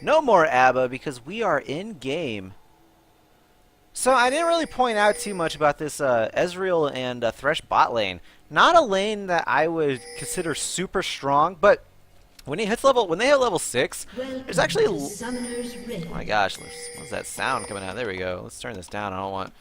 No more ABBA because we are in game. So I didn't really point out too much about this Ezreal and Thresh bot lane. Not a lane that I would consider super strong, but when he hits level, when they hit level 6, there's actually. Oh my gosh, what's that sound coming out? There we go. Let's turn this down. I don't want.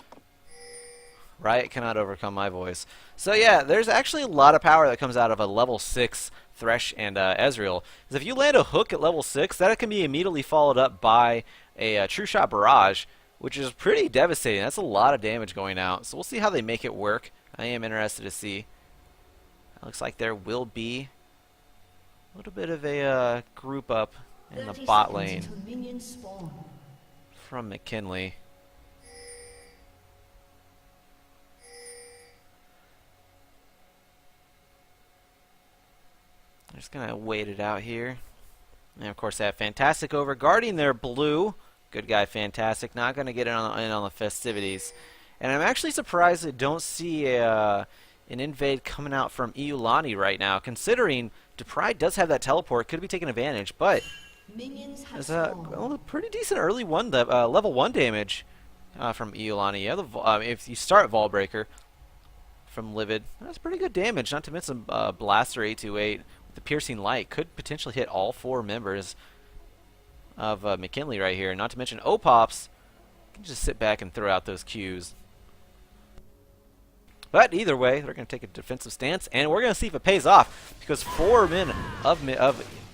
Riot cannot overcome my voice. So yeah, there's actually a lot of power that comes out of a level 6 Thresh and Ezreal. Because if you land a hook at level 6, that can be immediately followed up by a True Shot Barrage, which is pretty devastating. That's a lot of damage going out. So we'll see how they make it work. I am interested to see. It looks like there will be a little bit of a group up in the bot lane from McKinley. I'm just going to wait it out here. And of course, they have Fantastic over guarding their blue. Good guy, Fantastic. Not going to get in on the festivities. And I'm actually surprised I don't see an invade coming out from Iolani right now, considering DePry does have that teleport, could be taking advantage, but there's a pretty decent early level 1 damage from Iolani. Yeah, if you start Vaultbreaker from Livid, that's pretty good damage, not to mention Blaster 828 with the Piercing Light. Could potentially hit all 4 members of McKinley right here, not to mention Opops can just sit back and throw out those Qs. But either way, they're going to take a defensive stance, and we're going to see if it pays off, because 4 men of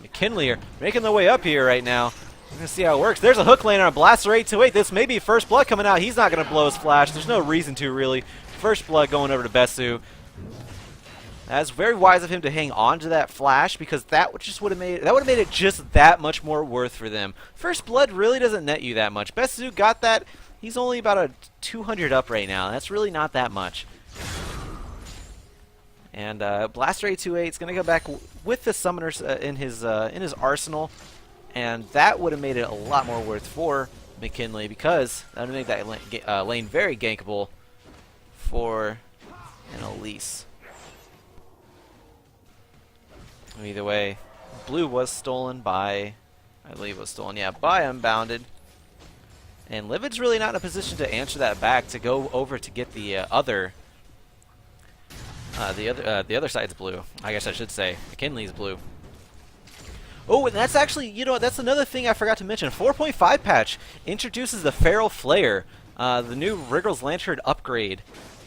McKinley are making their way up here right now. We're going to see how it works. There's a hook lane on a Blaster 828. This may be First Blood coming out. He's not going to blow his flash. There's no reason to, really. First Blood going over to Besu. That's very wise of him to hang on to that flash, because that would have made it just that much more worth for them. First Blood really doesn't net you that much. Besu got that. He's only about a 200 up right now. That's really not that much. And Blaster 828 is going to go back with the Summoners in his arsenal, and that would have made it a lot more worth for McKinley, because that would make that lane very gankable for an Elise. Either way, blue was stolen by, I believe it was stolen, yeah, by Unbounded. And Livid's really not in a position to answer that back, to go over to get the other side's blue. I guess I should say McKinley's blue. Oh, and that's actually, you know, that's another thing I forgot to mention. 4.5 patch introduces the Feral Flare, the new Wriggles Lantern upgrade,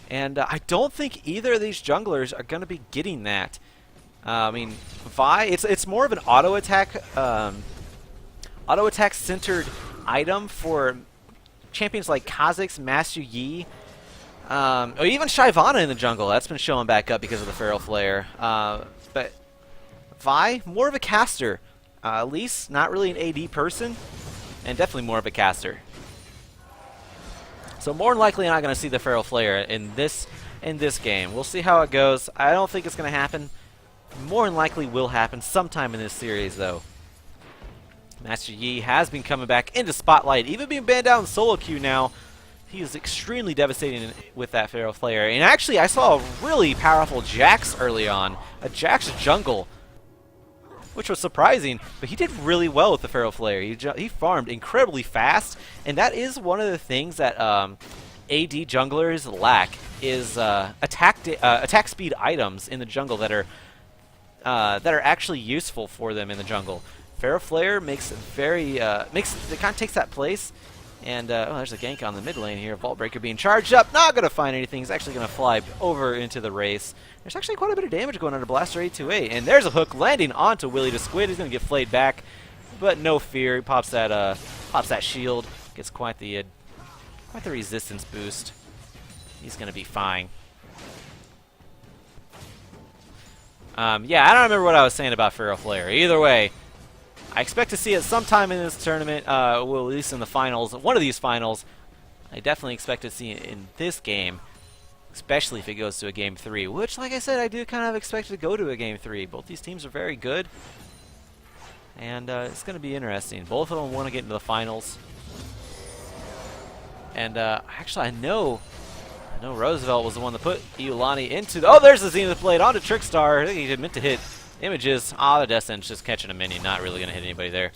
and I don't think either of these junglers are going to be getting that. I mean, Vi, it's more of an auto attack centered item for champions like Kha'Zix, Master Yi, or even Shyvana in the jungle. That's been showing back up because of the Feral Flare. But Vi, more of a caster. Elise, not really an AD person, and definitely more of a caster. So more than likely, not going to see the Feral Flare in this game. We'll see how it goes. I don't think it's going to happen. More than likely will happen sometime in this series, though. Master Yi has been coming back into Spotlight, even being banned out in solo queue now. He is extremely devastating with that Feral Flare. And actually, I saw a really powerful Jax early on. A Jax jungle, which was surprising, but he did really well with the Feral Flare. He farmed incredibly fast, and that is one of the things that AD junglers lack, is attack speed items in the jungle that are actually useful for them in the jungle. Feral Flare makes it kind of takes that place. And oh, there's a gank on the mid lane here. Vaultbreaker being charged up. Not going to find anything. He's actually going to fly over into the race. There's actually quite a bit of damage going on to Blaster 828. And there's a hook landing onto Willie the Squid. He's going to get flayed back, but no fear. He pops that shield. Gets quite the resistance boost. He's going to be fine. Yeah, I don't remember what I was saying about Feral Flare. Either way, I expect to see it sometime in this tournament, well, at least in the finals, one of these finals. I definitely expect to see it in this game, especially if it goes to a Game 3, which, like I said, I do kind of expect it to go to a Game 3. Both these teams are very good, and it's going to be interesting. Both of them want to get into the finals. And actually, I know Roosevelt was the one that put Iolani into the... Oh, there's the Zenith Blade onto Trickstar. I think he meant to hit... Images. The Descent's just catching a minion. Not really going to hit anybody there.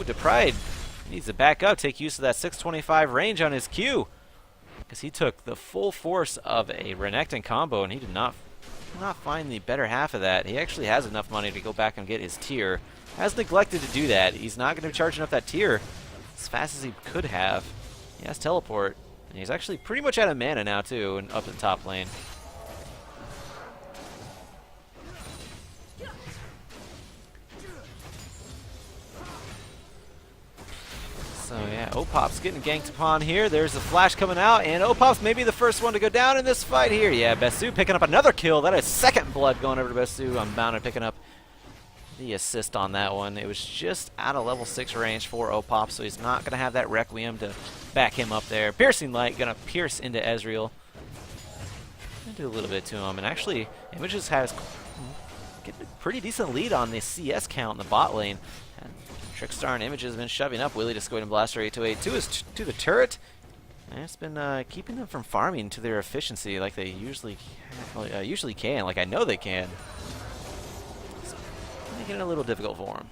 Ooh, DePride needs to back up, take use of that 625 range on his Q. Because he took the full force of a Renekton combo, and he did not find the better half of that. He actually has enough money to go back and get his tier. Has neglected to do that. He's not going to be charging up that tier as fast as he could have. He has teleport, and he's actually pretty much out of mana now too, and up in top lane. So yeah, Opop's getting ganked upon here. There's a flash coming out, and Opop's maybe the first one to go down in this fight here. Yeah, Besu picking up another kill. That is second blood going over to Besu. I'm bound to picking up the assist on that one. It was just out of level 6 range for Opop, so he's not going to have that Requiem to back him up there. Piercing Light going to pierce into Ezreal. Gonna do a little bit to him, and actually, Images has getting a pretty decent lead on the CS count in the bot lane. And Trickstar and Images have been shoving up Willie to Squid and Blaster 828 to the turret. And it's been keeping them from farming to their efficiency like they usually can, like I know they can. So, making it a little difficult for them.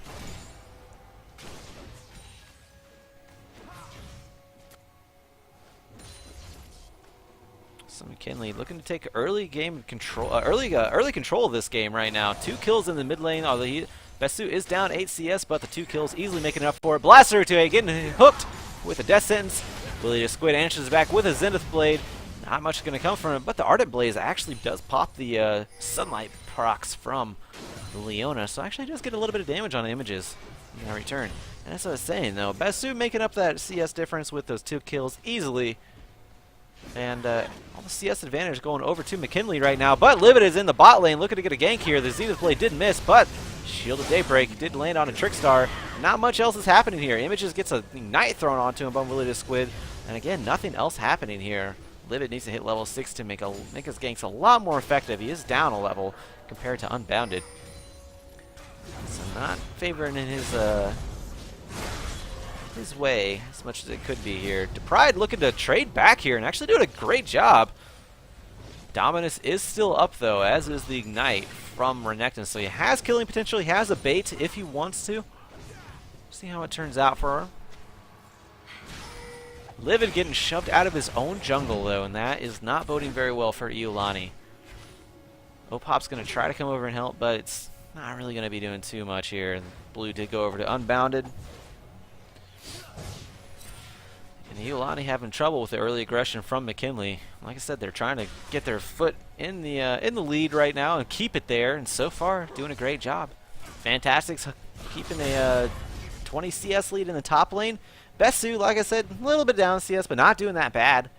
So McKinley looking to take early game control, early control of this game right now. 2 kills in the mid lane, although Besu is down 8 CS, but the 2 kills easily making up for it. Blaster to getting hooked with a death sentence. Willie the Squid answers back with a Zenith Blade. Not much is going to come from it, but the Ardent Blaze actually does pop the Sunlight procs from Leona, so actually does get a little bit of damage on Images in return. And that's what I was saying, though. Besu making up that CS difference with those 2 kills easily. And all the CS advantage going over to McKinley right now. But Livid is in the bot lane looking to get a gank here. The Zenith Blade did miss, but Shield of Daybreak did land on a Trickstar. Not much else is happening here. Images gets a Ignite thrown onto him by Willie the Squid. And again, nothing else happening here. Livid needs to hit level 6 to make his ganks a lot more effective. He is down a level compared to Unbounded. So not favoring in his way as much as it could be here. DePride looking to trade back here and actually doing a great job. Dominus is still up though, as is the Ignite from Renekton, so he has killing potential. He has a bait if he wants to. See how it turns out for him. Livid getting shoved out of his own jungle though, and that is not boding very well for Iolani. Opop's going to try to come over and help, but it's not really going to be doing too much here. Blue did go over to Unbounded. And Iolani having trouble with the early aggression from McKinley. Like I said, they're trying to get their foot in the lead right now and keep it there. And so far, doing a great job. Fantastic's keeping a 20 CS lead in the top lane. Besu, like I said, a little bit down CS, but not doing that bad.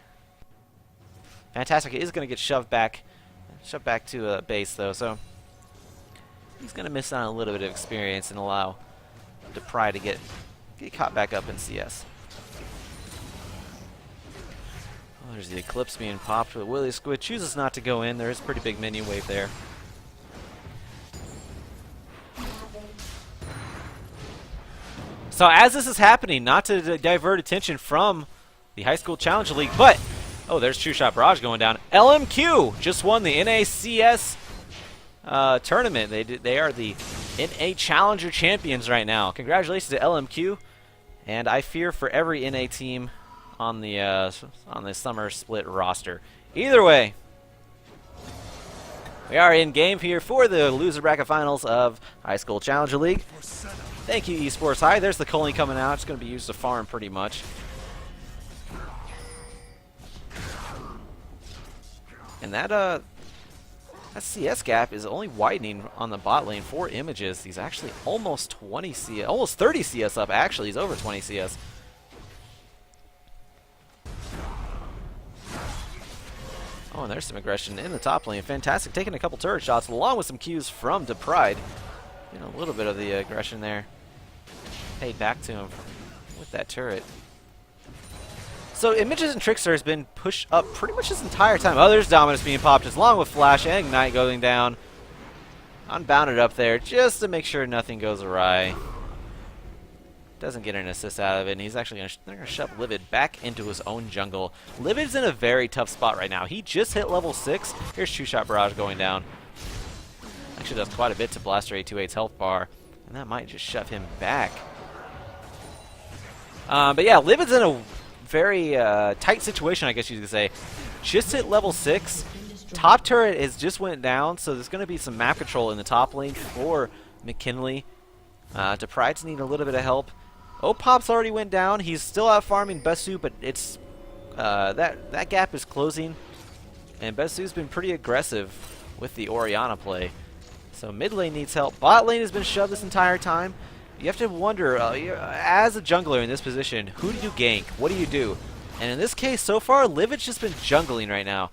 Fantastic is going to get shoved back to base though, so he's going to miss on a little bit of experience and allow DePride to get caught back up in CS. Oh, there's the Eclipse being popped, but Willie Squid chooses not to go in. There is a pretty big minion wave there. So as this is happening, not to divert attention from the High School Challenge League, but oh, there's True Shot Barrage going down. LMQ just won the NACS tournament. They are the NA Challenger champions right now. Congratulations to LMQ, and I fear for every NA team on the summer split roster. Either way, we are in game here for the loser bracket finals of High School Challenger League. Thank you, Esports High. There's the Coley coming out. It's going to be used to farm pretty much. And that CS gap is only widening on the bot lane for Images. He's actually almost 20 CS, almost 30 CS up. Actually, he's over 20 CS. Oh, and there's some aggression in the top lane. Fantastic, taking a couple turret shots along with some Qs from DePride. You know, a little bit of the aggression there paid back to him with that turret. So Images and Trickster has been pushed up pretty much this entire time. Oh, there's Dominus being popped as long with Flash and Ignite going down. Unbounded up there just to make sure nothing goes awry. Doesn't get an assist out of it, and he's actually going to shove Livid back into his own jungle. Livid's in a very tough spot right now. He just hit level 6. Here's True Shot Barrage going down. Actually does quite a bit to Blaster 828's health bar, and that might just shove him back. But yeah, Livid's in a very tight situation, I guess you could say. Just hit level 6. Top turret has just went down, so there's going to be some map control in the top lane for McKinley. DePride's need a little bit of help. Opop's already went down. He's still out farming Besu, but it's that gap is closing. And Besu's been pretty aggressive with the Orianna play. So mid lane needs help. Bot lane has been shoved this entire time. You have to wonder, as a jungler in this position, who do you gank? What do you do? And in this case, so far, Livid's just been jungling right now.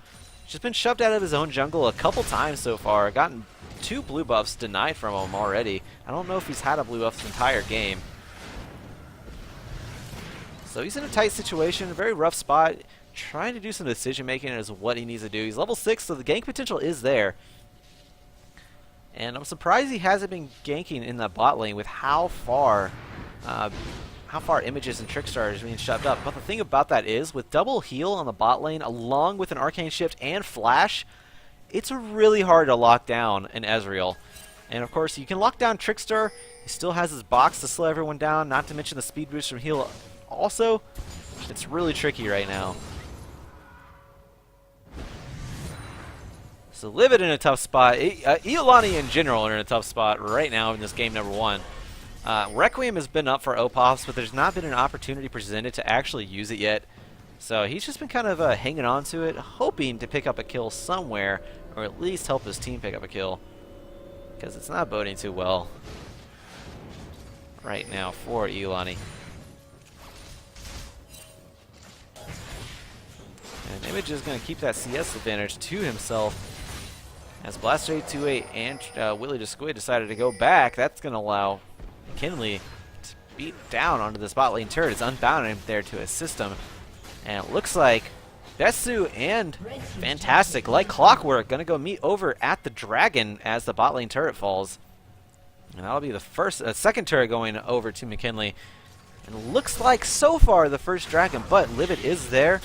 Just been shoved out of his own jungle a couple times so far. Gotten 2 blue buffs denied from him already. I don't know if he's had a blue buff this entire game. So he's in a tight situation, a very rough spot. Trying to do some decision making as what he needs to do. He's level 6, so the gank potential is there. And I'm surprised he hasn't been ganking in the bot lane with how far Images and Trickstar is being shoved up. But the thing about that is, with double heal on the bot lane, along with an Arcane Shift and Flash, it's really hard to lock down an Ezreal. And of course, you can lock down Trickstar. He still has his box to slow everyone down, not to mention the speed boost from heal. Also, it's really tricky right now. So Livid in a tough spot. Iolani in general are in a tough spot right now in this game number 1. Requiem has been up for Opops, but there's not been an opportunity presented to actually use it yet. So he's just been kind of hanging on to it, hoping to pick up a kill somewhere, or at least help his team pick up a kill. Because it's not boding too well right now for Iolani. And Image is going to keep that CS advantage to himself. As Blaster 828 and Willie DeSquid decided to go back, that's going to allow McKinley to beat down onto the spot lane turret. It's unbound him there to assist him. And it looks like Besu and Fantastic, like clockwork, going to go meet over at the Dragon as the bot lane turret falls. And that'll be the second turret going over to McKinley. And it looks like so far the first Dragon, but Livid is there.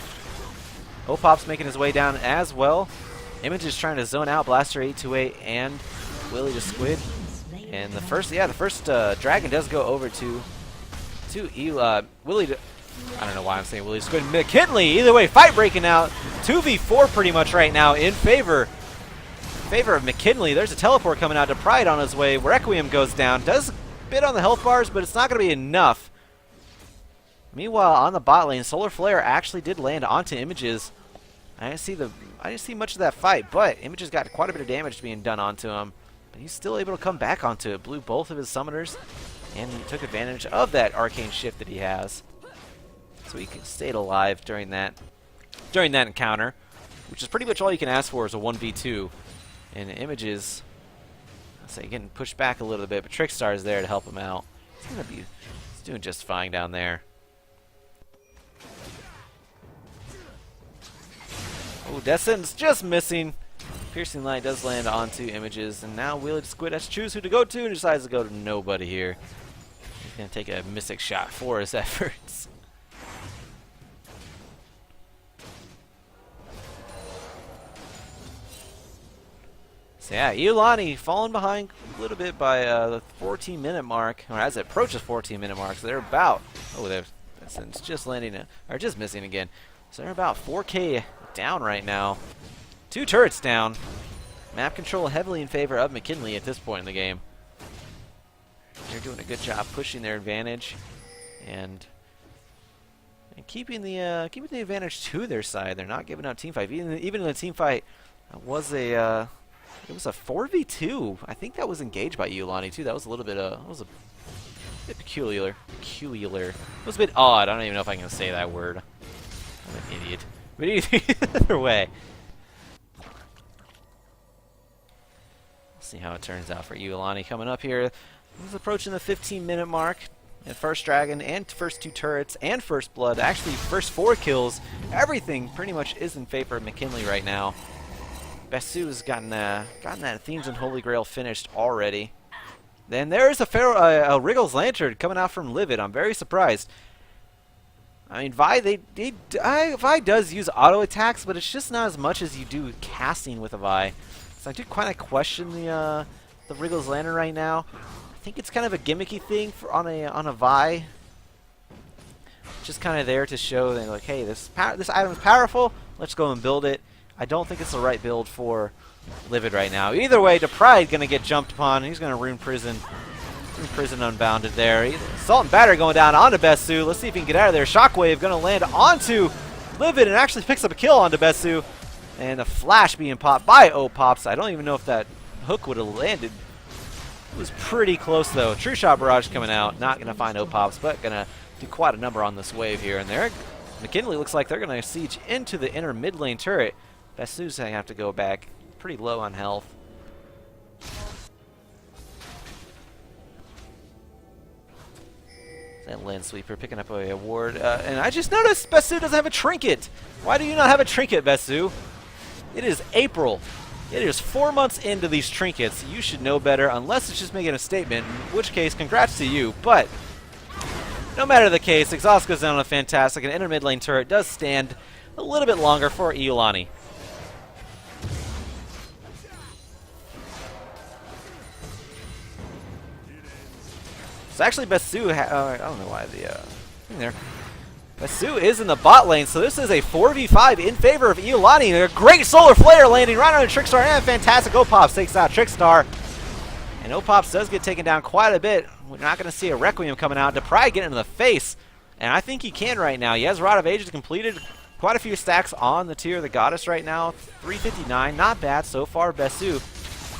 Opop's making his way down as well. Image is trying to zone out Blaster 828 and Willie DeSquid. And the first Dragon does go over to Willie. I don't know why I'm saying Willie DeSquid. McKinley. Either way, fight breaking out. 2v4 pretty much right now in favor of McKinley. There's a teleport coming out to Pride on his way. Requiem goes down. Does a bit on the health bars, but it's not going to be enough. Meanwhile, on the bot lane, Solar Flare actually did land onto Images. I didn't see much of that fight, but Images got quite a bit of damage being done onto him. But he's still able to come back onto it. Blew both of his summoners, and he took advantage of that Arcane Shift that he has. So he stayed alive during that encounter, which is pretty much all you can ask for is a 1v2. And Images, I'll say, getting pushed back a little bit, but Trickstar is there to help him out. He's doing just fine down there. Oh, Death Sentence just missing. Piercing Light does land onto Images, and now Willie DeSquid has to choose who to go to, and decides to go to nobody here. He's going to take a Mystic shot for his efforts. So yeah, Iolani falling behind a little bit by the 14-minute mark, or as it approaches 14-minute mark, so they're about, Death Sentence just landing, or just missing again. So they're about 4K down right now. 2 turrets down. Map control heavily in favor of McKinley at this point in the game. They're doing a good job pushing their advantage and keeping the advantage to their side. They're not giving up team fight. Even in the team fight, it was a 4v2. I think that was engaged by Iolani too. That was a little bit bit peculiar. It was a bit odd. I don't even know if I can say that word. I'm an idiot. But either way. See how it turns out for Iolani coming up here. He's approaching the 15-minute mark. And first Dragon and first 2 turrets and first blood. Actually, first 4 kills. Everything pretty much is in favor of McKinley right now. Besu's gotten that Themes and Holy Grail finished already. Then there's a Wriggles Lantern coming out from Livid. I'm very surprised. I mean, Vi does use auto attacks, but it's just not as much as you do casting with a Vi. So I do kind of question the Wriggles Lantern right now. I think it's kind of a gimmicky thing on a Vi. just kind of there to show that, like, hey, this item is powerful. Let's go and build it. I don't think it's the right build for Livid right now. Either way, DePride going to get jumped upon. He's going to Rune Prison. Rune Prison unbounded there. Assault and Batter going down onto Besu. Let's see if he can get out of there. Shockwave going to land onto Livid and actually picks up a kill onto Besu. And a flash being popped by Opops. I don't even know if that hook would have landed. It was pretty close, though. True Shot Barrage coming out. Not going to find Opops, but going to do quite a number on this wave here. And there, McKinley looks like they're going to siege into the inner mid lane turret. Besu's going to have to go back pretty low on health. That Land Sweeper picking up a award. And I just noticed Besu doesn't have a trinket. Why do you not have a trinket, Besu? It is April. It is 4 months into these trinkets. You should know better, unless it's just making a statement, in which case, congrats to you. But no matter the case, exhaust goes down on a fantastic, and inner mid lane turret does stand a little bit longer for Iolani. So actually, Besu, I don't know why the thing there. Besu is in the bot lane, so this is a 4v5 in favor of Iolani. A great Solar Flare landing right on a Trickstar, and fantastic Opops takes out Trickstar. And Opops does get taken down quite a bit. We're not going to see a Requiem coming out. DePry getting in the face, and I think he can right now. He has Rod of Ages completed. Quite a few stacks on the Tear of the Goddess right now. 359, not bad so far. Besu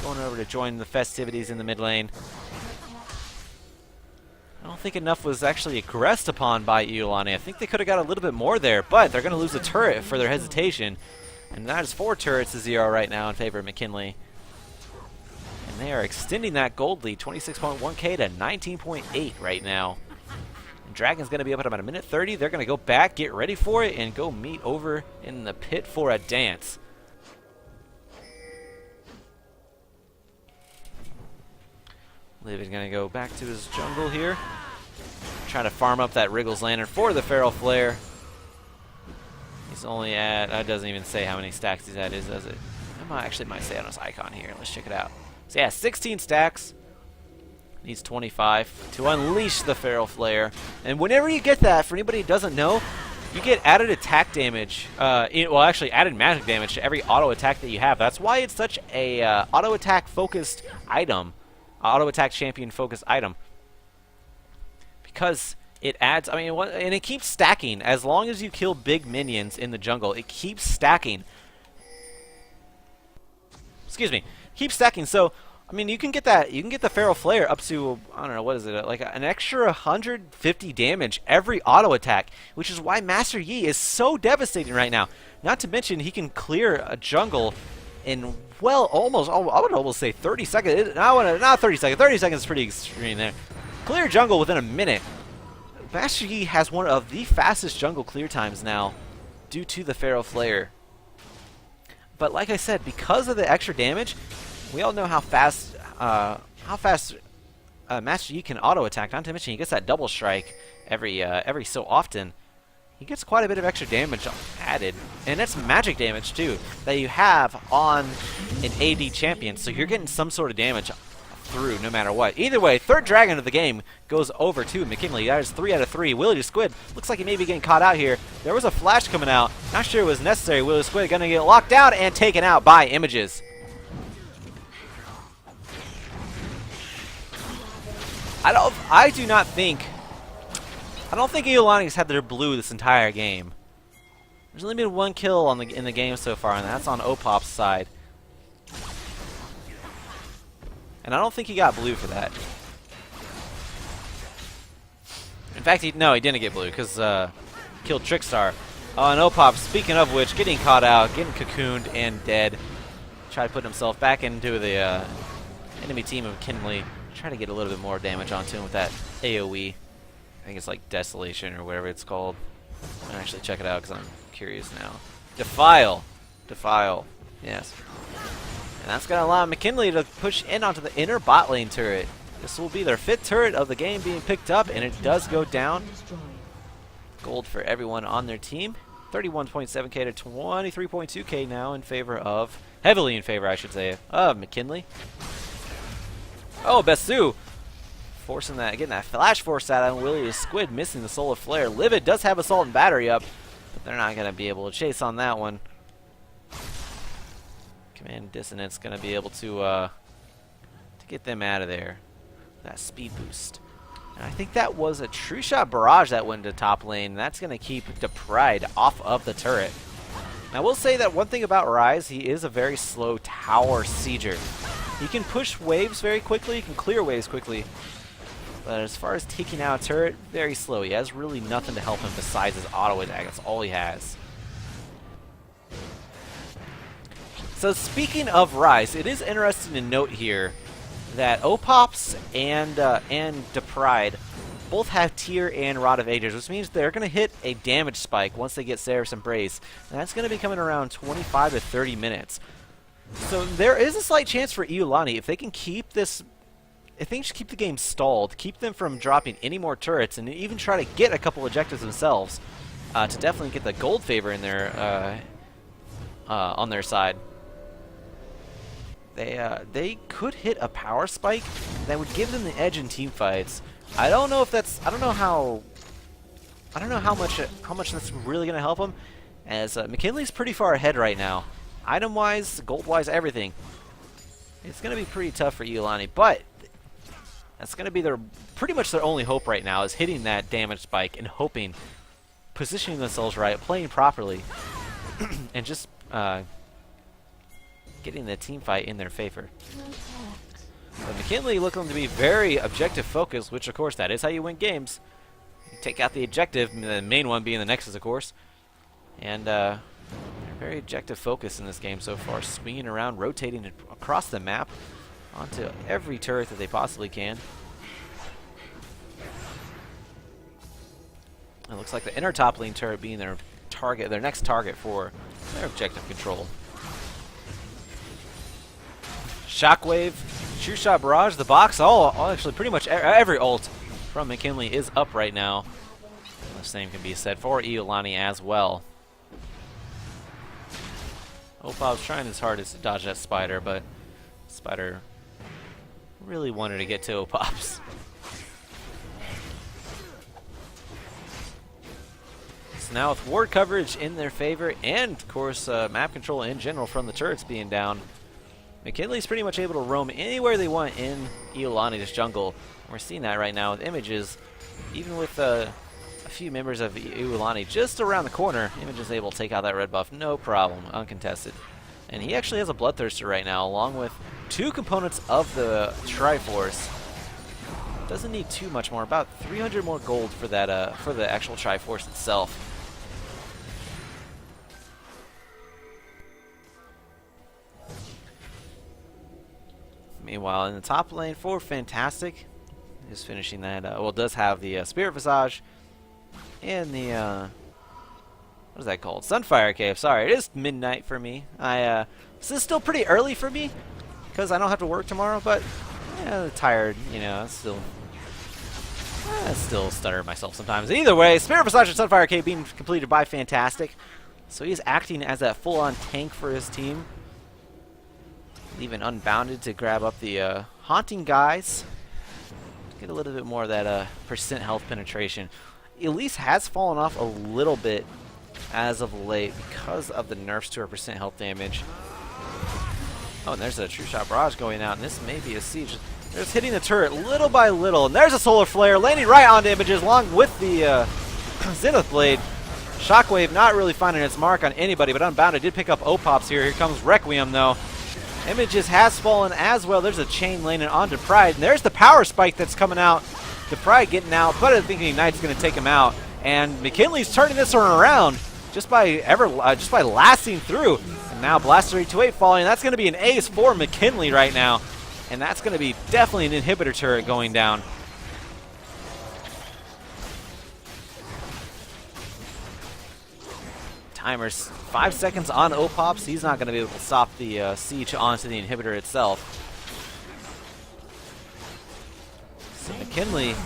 going over to join the festivities in the mid lane. I don't think enough was actually aggressed upon by Iolani. I think they could have got a little bit more there, but they're going to lose a turret for their hesitation. And that is 4 turrets to 0 right now in favor of McKinley. And they are extending that gold lead, 26.1k to 19.8 right now. And Dragon's going to be up at about a minute 30. They're going to go back, get ready for it, and go meet over in the pit for a dance. Liv is going to go back to his jungle here. Trying to farm up that Wriggles Lantern for the Feral Flare. He's only at, it doesn't even say how many stacks he's at, does it? Actually might say on his icon here. Let's check it out. So yeah, 16 stacks. Needs 25 to unleash the Feral Flare. And whenever you get that, for anybody who doesn't know, you get added attack damage. Well, actually added magic damage to every auto attack that you have. That's why it's such a auto attack focused item. Auto attack champion focused item, because it adds, I mean, and it keeps stacking as long as you kill big minions in the jungle. It keeps stacking. Excuse me, keeps stacking. So I mean, you can get that, you can get the Feral Flare up to, I don't know, what is it, like an extra 150 damage every auto attack, which is why Master Yi is so devastating right now. Not to mention he can clear a jungle in, well, almost, I would almost say 30 seconds. Not 30 seconds. 30 seconds is pretty extreme there. Clear jungle within a minute. Master Yi has one of the fastest jungle clear times now due to the Feral Flare. But like I said, because of the extra damage, we all know how fast Master Yi can auto attack. Not to mention he gets that double strike every so often. He gets quite a bit of extra damage added, and it's magic damage too that you have on an AD champion, so you're getting some sort of damage through no matter what. Either way, third dragon of the game goes over to McKinley. That is 3 out of 3. Willie the Squid looks like he may be getting caught out here. There was a flash coming out. Not sure it was necessary. Willie the Squid gonna get locked down and taken out by Images. I don't think Iolani's had their blue this entire game. There's only been 1 kill in the game so far, and that's on Opop's side. And I don't think he got blue for that. In fact, no, he didn't get blue, because killed Trickstar. Oh, and Opop, speaking of which, getting caught out, getting cocooned, and dead. Tried to put himself back into the enemy team of McKinley. Try to get a little bit more damage onto him with that AoE. I think it's like Desolation or whatever it's called. I'm going to actually check it out because I'm curious now. Defile. Defile. Yes. And that's going to allow McKinley to push in onto the inner bot lane turret. This will be their 5th turret of the game being picked up, and it does go down. Gold for everyone on their team. 31.7k to 23.2k now in favor of, heavily in favor I should say, of McKinley. Oh, Besu forcing that, getting that flash force out on Willie is Squid, missing the solar flare. Livid does have assault and battery up, but they're not going to be able to chase on that one. Command Dissonance going to be able to get them out of there. That speed boost. And I think that was a True Shot Barrage that went into top lane. That's going to keep DePride off of the turret. Now, I will say that one thing about Rise, he is a very slow tower sieger. He can push waves very quickly, he can clear waves quickly. But as far as taking out a turret, very slow. He has really nothing to help him besides his auto attack. That's all he has. So speaking of Rise, it is interesting to note here that Opops and DePride both have Tear and Rod of Ages, which means they're going to hit a damage spike once they get Seraph's Embrace. And that's going to be coming around 25 to 30 minutes. So there is a slight chance for Iolani, if they can keep this, if they can just keep the game stalled, keep them from dropping any more turrets, and even try to get a couple objectives themselves, to definitely get the gold favor in their, on their side. They could hit a power spike that would give them the edge in team fights. I don't know if that's, I don't know how much that's really going to help them, as McKinley's pretty far ahead right now. Item-wise, gold-wise, everything. It's going to be pretty tough for Iolani, but that's going to be their pretty much their only hope right now, is hitting that damage spike and hoping, positioning themselves right, playing properly, and just getting the team fight in their favor. But McKinley looking to be very objective focused, which of course that is how you win games. You take out the objective, the main one being the Nexus, of course. And they're very objective focused in this game so far, swinging around, rotating across the map onto every turret that they possibly can. It looks like the inner top lane turret being their target, their next target for their objective control. Shockwave, True Shot Barrage, the box, all actually pretty much every ult from McKinley is up right now. The same can be said for Iolani as well. Opal's trying his hardest to dodge that spider, but spider really wanted to get to Opops. So now with ward coverage in their favor, and of course map control in general from the turrets being down, McKinley's pretty much able to roam anywhere they want in Iolani's jungle. We're seeing that right now with Images, even with a few members of Iolani just around the corner. Image is able to take out that red buff, no problem, uncontested. And he actually has a Bloodthirster right now, along with 2 components of the Triforce. Doesn't need too much more, about 300 more gold for that for the actual Triforce itself. Meanwhile, in the top lane for Fantastic, is finishing that. Well, does have the Spirit Visage and the what is that called? Sunfire Cave. Sorry, it is midnight for me. This is still pretty early for me because I don't have to work tomorrow. But yeah, tired. You know, I still stutter myself sometimes. Either way, Spirit Visage and Sunfire Cave being completed by Fantastic, so he's acting as that full-on tank for his team. Leaving Unbounded to grab up the Haunting Guys. Get a little bit more of that percent health penetration. Elise has fallen off a little bit as of late because of the nerfs to her percent health damage. Oh, and there's a True Shot Barrage going out, and this may be a siege. They're just hitting the turret little by little, and there's a Solar Flare landing right on Images along with the Zenith Blade. Shockwave not really finding its mark on anybody, but Unbounded did pick up Opops here. Here comes Requiem, though. Images has fallen as well. There's a chain landing on DePride, and there's the power spike that's coming out. DePride getting out, but I think Ignite's going to take him out. And McKinley's turning this one around just by lasting through. And now Blaster 328 falling. That's going to be an ace for McKinley right now, and that's going to be definitely an inhibitor turret going down. Timer's 5 seconds on Opops. He's not going to be able to stop the siege onto the inhibitor itself. So McKinley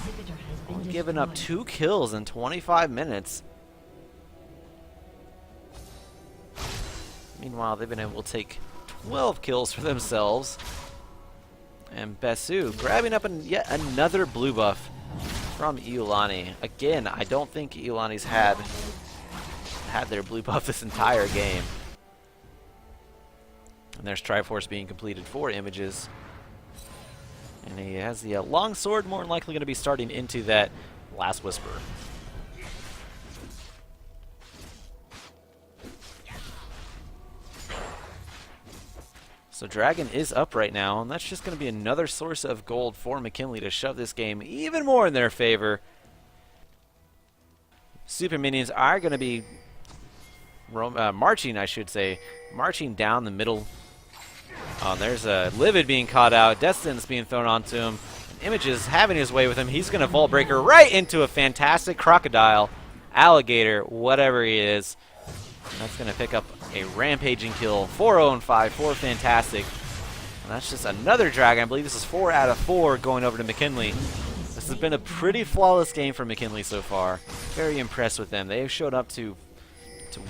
only giving up 2 kills in 25 minutes. Meanwhile, they've been able to take 12 kills for themselves. And Besu grabbing up yet another blue buff from Iolani. Again, I don't think Iolani's had their blue buff this entire game. And there's Triforce being completed for Images. And he has the long sword, more than likely going to be starting into that Last Whisper. So Dragon is up right now, and that's just going to be another source of gold for McKinley to shove this game even more in their favor. Super Minions are going to be marching, I should say, marching down the middle. There's a Livid being caught out, Destin's being thrown onto him, and Images having his way with him. He's going to Vault Breaker right into a fantastic Crocodile, Alligator, whatever he is. And that's going to pick up a rampaging kill. 4-0-5 for Fantastic. And that's just another Dragon. I believe this is 4 out of 4 going over to McKinley. This has been a pretty flawless game for McKinley so far. Very impressed with them. They've showed up to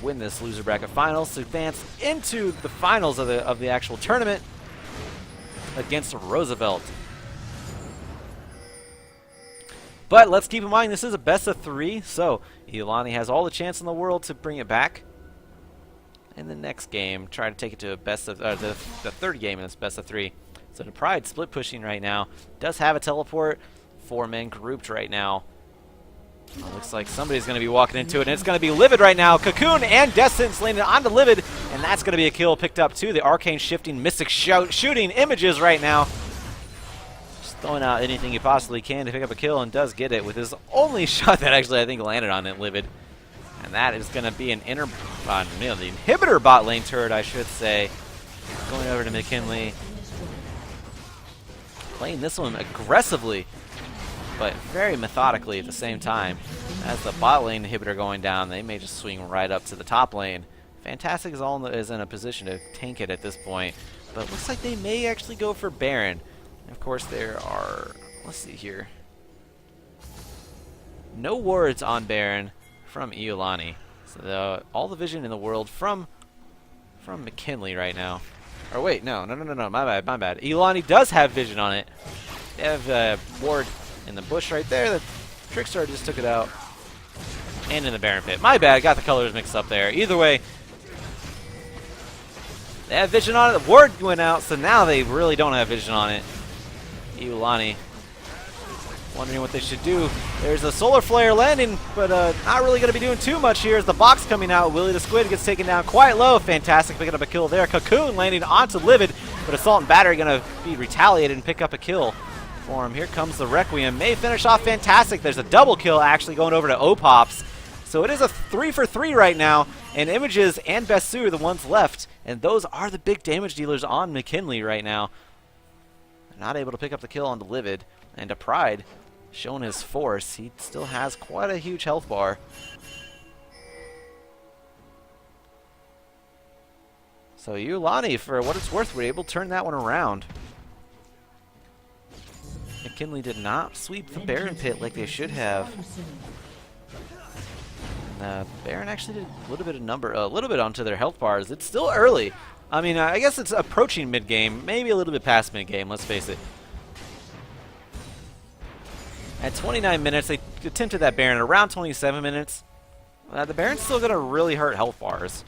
win this loser bracket finals, to advance into the finals of the actual tournament against Roosevelt. But let's keep in mind this is a best of 3, so Iolani has all the chance in the world to bring it back. In the next game, try to take it to a best of the third game in this best of 3. So the Pride split pushing right now. Does have a teleport. 4 men grouped right now. Looks like somebody's going to be walking into it, and it's going to be Livid right now. Cocoon and Destin's landed onto Livid, and that's going to be a kill picked up too. The Arcane Shifting Mystic shooting Images right now. Just throwing out anything he possibly can to pick up a kill, and does get it with his only shot that actually I think landed on it, Livid. And that is going to be an the inhibitor bot lane turret, I should say. Going over to McKinley. Playing this one aggressively, but very methodically at the same time. As the bot lane inhibitor going down, they may just swing right up to the top lane. Fantastic is in a position to tank it at this point, but it looks like they may actually go for Baron. And of course, there are, let's see here, no wards on Baron from Iolani. So all the vision in the world from McKinley right now. Or wait, no, my bad. Iolani does have vision on it. They have a ward in the bush right there. The Trickstar just took it out. And in the Baron pit. My bad, got the colors mixed up there. Either way, they have vision on it. The ward went out, so now they really don't have vision on it. Iolani wondering what they should do. There's a Solar Flare landing, but not really going to be doing too much here as the box coming out. Willie the Squid gets taken down quite low. Fantastic picking up a kill there. Cocoon landing onto Livid, but Assault and Battery going to be retaliated and pick up a kill for him. Here comes the Requiem. May finish off Fantastic. There's a double kill actually going over to Opops. So it is a 3 for 3 right now, and Images and Besu are the ones left, and those are the big damage dealers on McKinley right now. They're not able to pick up the kill on the Livid, and to Pride, showing his force, he still has quite a huge health bar. So Iolani, for what it's worth, were able to turn that one around. McKinley did not sweep the Baron pit like they should have. And Baron actually did a little bit onto their health bars. It's still early. I mean, I guess it's approaching mid game, maybe a little bit past mid game. Let's face it. At 29 minutes, they attempted that Baron. At around 27 minutes, the Baron's still going to really hurt health bars.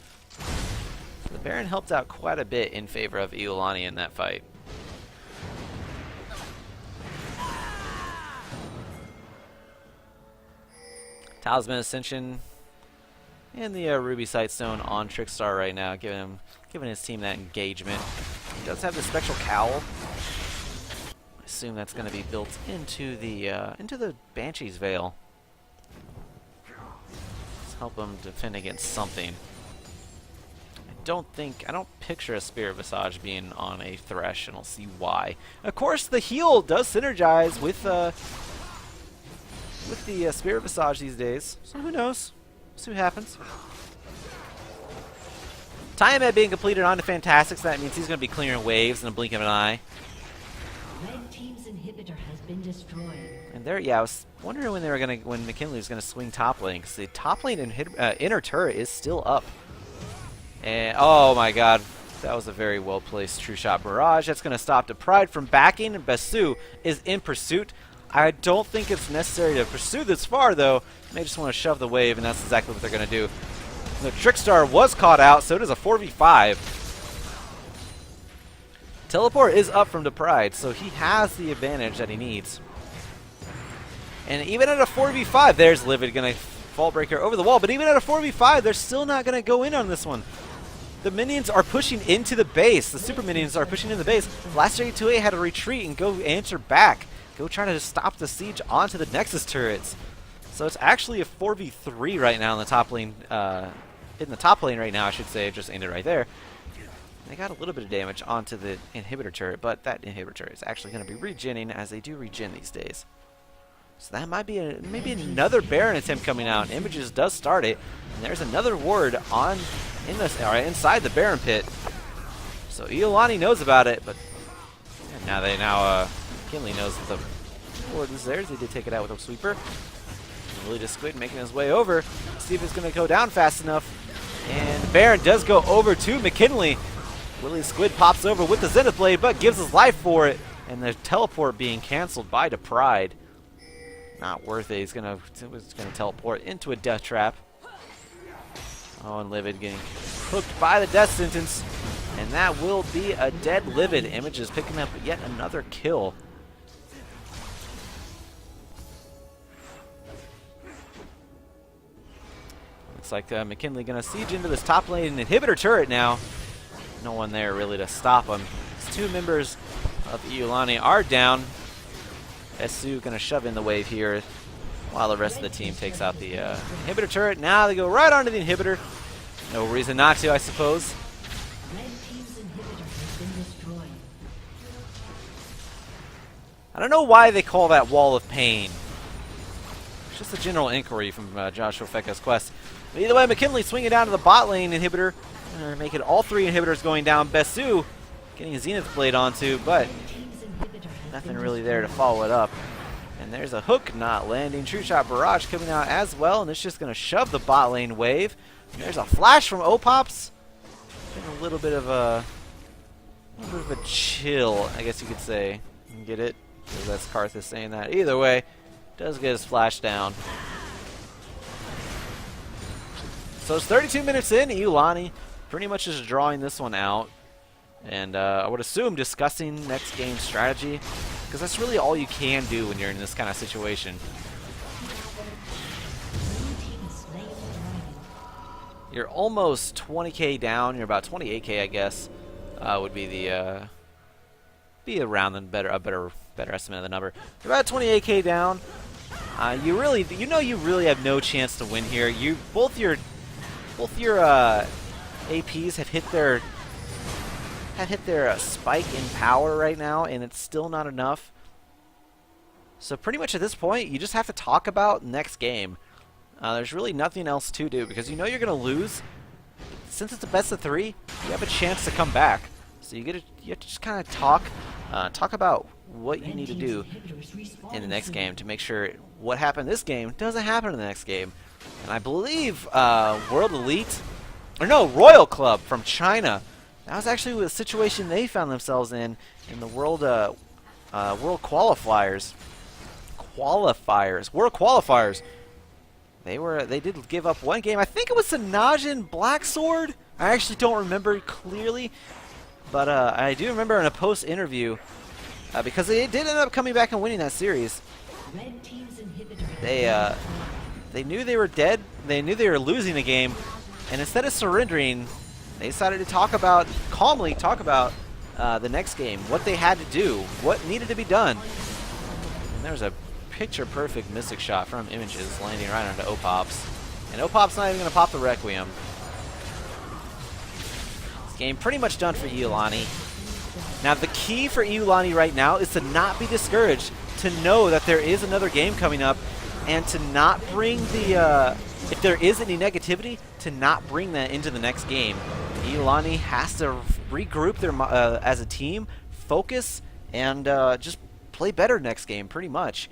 The Baron helped out quite a bit in favor of Iolani in that fight. Talisman Ascension and the Ruby Sightstone on Trickstar right now, giving his team that engagement. He does have the Spectral Cowl. I assume that's going to be built into the Banshee's Veil. Let's help him defend against something. I don't picture a Spirit Visage being on a Thresh, and I'll see why. Of course, the heal does synergize with the Spirit Visage these days, so who knows? See what happens. Time being completed onto Fantastic, so that means he's going to be clearing waves in a blink of an eye. Red team's inhibitor has been destroyed. And there, yeah, I was wondering when McKinley was going to swing top lane, because the top lane inner turret is still up. And oh my God, That was a very well-placed true shot barrage. That's going to stop the Pride from backing, and Besu is in pursuit. I don't think it's necessary to pursue this far, though. They just want to shove the wave, and that's exactly what they're going to do. The Trickstar was caught out, so it is a 4v5. Teleport is up from the Pride, so he has the advantage that he needs. And even at a 4v5, there's Livid going to Vault Breaker over the wall, but even at a 4v5, they're still not going to go in on this one. The minions are pushing into the base. The super minions are pushing in the base. Last year, 2A had to retreat and go answer back. Go try to stop the siege onto the Nexus turrets. So it's actually a 4v3 right now in the top lane. In the top lane right now, I should say. Just ended right there. They got a little bit of damage onto the inhibitor turret, but that inhibitor turret is actually going to be regenning, as they do regen these days. So that might be maybe another Baron attempt coming out. Images does start it, and there's another ward on inside the Baron pit. So Iolani knows about it, but now McKinley knows that the ward is theirs. They did take it out with a sweeper. Really just Squid making his way over. See if it's going to go down fast enough. And Baron does go over to McKinley. Willie Squid pops over with the Zenith Blade, but gives his life for it. And the teleport being canceled by the Pride. Not worth it. He's gonna teleport into a death trap. Oh, and Livid getting hooked by the death sentence. And that will be a dead Livid. Images picking up yet another kill. Looks like McKinley gonna siege into this top lane inhibitor turret now. No one there really to stop him. These two members of Iolani are down. Esu gonna shove in the wave here while the rest of the team takes out the inhibitor turret. Now they go right onto the inhibitor. No reason not to, I suppose. I don't know why they call that Wall of Pain. It's just a general inquiry from Joshua Feka's quest. But either way, McKinley swinging down to the bot lane inhibitor. Making all three inhibitors going down. Besu getting a Zenith Blade onto, but nothing really there to follow it up. And there's a hook not landing. True Shot Barrage coming out as well, and it's just going to shove the bot lane wave. And there's a flash from Opops. Getting a little bit of a chill, I guess you could say. You get it? Because that's Karthus saying that. Either way, does get his flash down. So it's 32 minutes in. Iolani pretty much just drawing this one out. And I would assume discussing next game strategy, because that's really all you can do when you're in this kind of situation. You're almost 20k down. You're about 28k, I guess, would be the be around the better estimate of the number. You're about 28k down. You really have no chance to win here. Both your APs have hit their spike in power right now, and it's still not enough. So pretty much at this point, you just have to talk about next game. There's really nothing else to do, because you know you're going to lose. Since it's a best of 3, you have a chance to come back. So you have to just kind of talk about what you need to do in the next game to make sure what happened this game doesn't happen in the next game. And I believe Royal Club from China. That was actually the situation they found themselves in the World Qualifiers. World Qualifiers. They did give up one game. I think it was the Najin Blacksword. I actually don't remember clearly, but I do remember in a post interview because they did end up coming back and winning that series. They knew they were dead. They knew they were losing the game, and instead of surrendering, they decided to calmly talk about the next game, what they had to do, what needed to be done. And there's a picture-perfect Mystic shot from Images landing right onto Opops. And Opops not even going to pop the Requiem. This game pretty much done for Iolani. Now the key for Iolani right now is to not be discouraged, to know that there is another game coming up, and to not bring the, if there is any negativity, to not bring that into the next game. Iolani has to regroup as a team, focus, and just play better next game, pretty much.